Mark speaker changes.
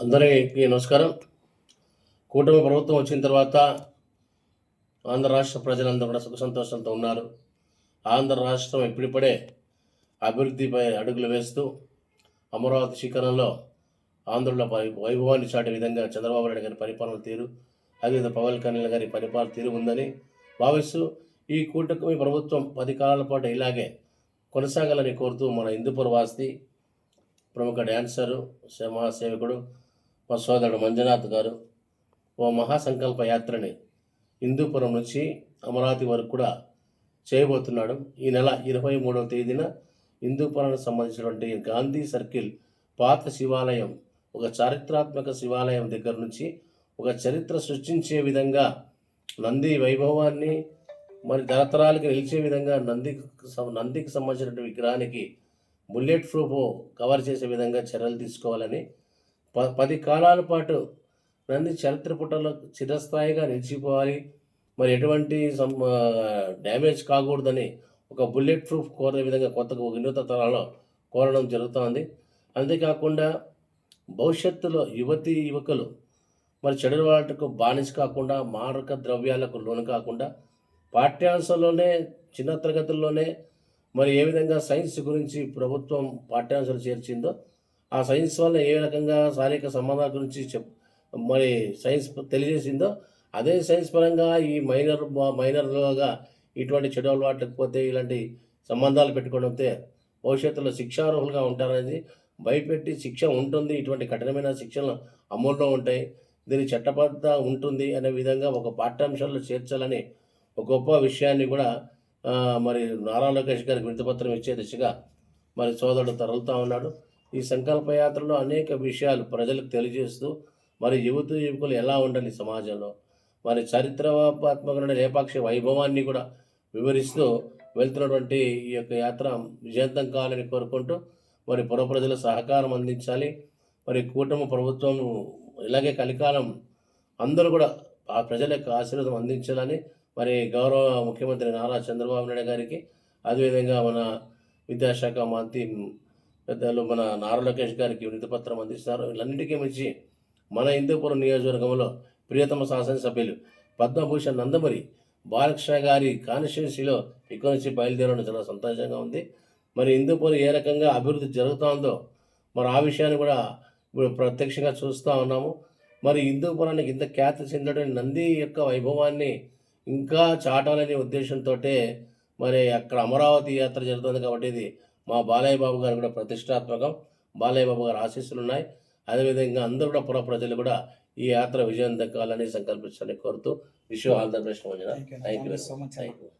Speaker 1: అందరికీ నమస్కారం. కూటమి ప్రభుత్వం వచ్చిన తర్వాత ఆంధ్ర రాష్ట్ర ప్రజలందరూ కూడా సుఖ సంతోషంతో ఉన్నారు. ఆంధ్ర రాష్ట్రం ఇప్పుడిప్పుడే అభివృద్ధిపై అడుగులు వేస్తూ అమరావతి శిఖరంలో ఆంధ్రుల వైభవాన్ని చాటే విధంగా చంద్రబాబు నాయుడు గారి పరిపాలన తీరు, అదేవిధంగా పవన్ కళ్యాణ్ గారి పరిపాలన తీరు ఉందని భావిస్తూ ఈ కూటమి ప్రభుత్వం 10 కాలాల పాటు ఇలాగే కొనసాగాలని కోరుతూ మన హిందూపుర వాసి ప్రముఖ డ్యాన్సరు, సమాజసేవకుడు మా సోదరుడు మంజునాథ్ గారు ఓ మహాసంకల్ప యాత్రని హిందూపురం నుంచి అమరావతి వరకు కూడా చేయబోతున్నాడు. ఈ నెల 23వ తేదీన హిందూపురానికి సంబంధించినటువంటి గాంధీ సర్కిల్ పాత శివాలయం, ఒక చారిత్రాత్మక శివాలయం దగ్గర నుంచి ఒక చరిత్ర సృష్టించే విధంగా నంది వైభవాన్ని మరి తరతరాలకి నిలిచే విధంగా నందికి సంబంధించినటువంటి విగ్రహానికి బుల్లెట్ ప్రూఫ్ కవర్ చేసే విధంగా చర్యలు తీసుకోవాలని 10 కాలాల పాటు నంది చరిత్ర పుటలో చిరస్థాయిగా నిలిచిపోవాలి, మరి ఎటువంటి డ్యామేజ్ కాకూడదని ఒక బుల్లెట్ ప్రూఫ్ కోరే విధంగా కొత్తగా వినూత తరాల్లో కోరడం జరుగుతోంది. అంతేకాకుండా భవిష్యత్తులో యువకులు మరి చెడు వాటికి బానిస కాకుండా, మారక ద్రవ్యాలకు లోను కాకుండా పాఠ్యాంశాల్లోనే చిన్న తరగతుల్లోనే మరి ఏ విధంగా సైన్స్ గురించి ప్రభుత్వం పాఠ్యాంశాలు చేర్చిందో, ఆ సైన్స్ వల్ల ఏ రకంగా శారీరక సంబంధాల గురించి మరి సైన్స్ తెలియజేసిందో, అదే సైన్స్ పరంగా ఈ మైనర్లుగా ఇటువంటి చెడు అలవాట్లకు పోతే ఇలాంటి సంబంధాలు పెట్టుకోవడంతో భవిష్యత్తులో శిక్షార్హులుగా ఉంటారనేది భయపెట్టి శిక్ష ఉంటుంది, ఇటువంటి కఠినమైన శిక్షలు అమల్లో ఉంటాయి, దీని చట్టబద్ధ ఉంటుంది అనే విధంగా ఒక పాఠ్యాంశాల్లో చేర్చాలని ఒక గొప్ప విషయాన్ని కూడా మరి నారా లోకేష్ గారికి వినతిపత్రం ఇచ్చే దిశగా మరి సోదరుడు తరలుతూ ఉన్నాడు. ఈ సంకల్ప యాత్రలో అనేక విషయాలు ప్రజలకు తెలియజేస్తూ మరి యువకులు ఎలా ఉండాలి సమాజంలో, మరి చరిత్రాత్మకమైన నేపాక్ష వైభవాన్ని కూడా వివరిస్తూ వెళ్తున్నటువంటి ఈ యొక్క యాత్ర విజయవంతం కావాలని కోరుకుంటూ మరి పుర ప్రజల సహకారం అందించాలి. మరి కూటమి ప్రభుత్వం ఇలాగే కలికాలం అందరూ కూడా ఆ ప్రజల యొక్క ఆశీర్వాదం అందించాలని మరి గౌరవ ముఖ్యమంత్రి నారా చంద్రబాబు నాయుడు గారికి, అదేవిధంగా మన విద్యాశాఖ మంత్రి పెద్దలు మన నారా లోకేష్ గారికి వినతిపత్రం అందిస్తారు. వీళ్ళన్నిటికీ మించి మన హిందూపురం నియోజకవర్గంలో ప్రియతమ శాసనసభ్యులు పద్మభూషణ్ నందమూరి బాలకృష్ణ గారి కాన్స్టిట్యున్సీలో ఇక్కడ నుంచి బయలుదేరడం చాలా సంతోషంగా ఉంది. మరి హిందూపురం ఏ రకంగా అభివృద్ధి జరుగుతుందో మరి ఆ విషయాన్ని కూడా ఇప్పుడు ప్రత్యక్షంగా చూస్తూ ఉన్నాము. మరి హిందూపురానికి ఇంత ఖ్యాతి చెందడం నంది యొక్క వైభవాన్ని ఇంకా చాటాలనే ఉద్దేశంతో మరి అక్కడ అమరావతి యాత్ర జరుగుతుంది కాబట్టి ఇది మా బాలయ్య బాబు గారు కూడా ప్రతిష్టాత్మకం. బాలయ్య బాబు గారు ఆశీస్సులు ఉన్నాయి. అదేవిధంగా అందరూ కూడా పుర ప్రజలు కూడా ఈ యాత్ర విజయం దక్కాలని సంకల్పించాలని కోరుతూ wish you all the best. Thank you.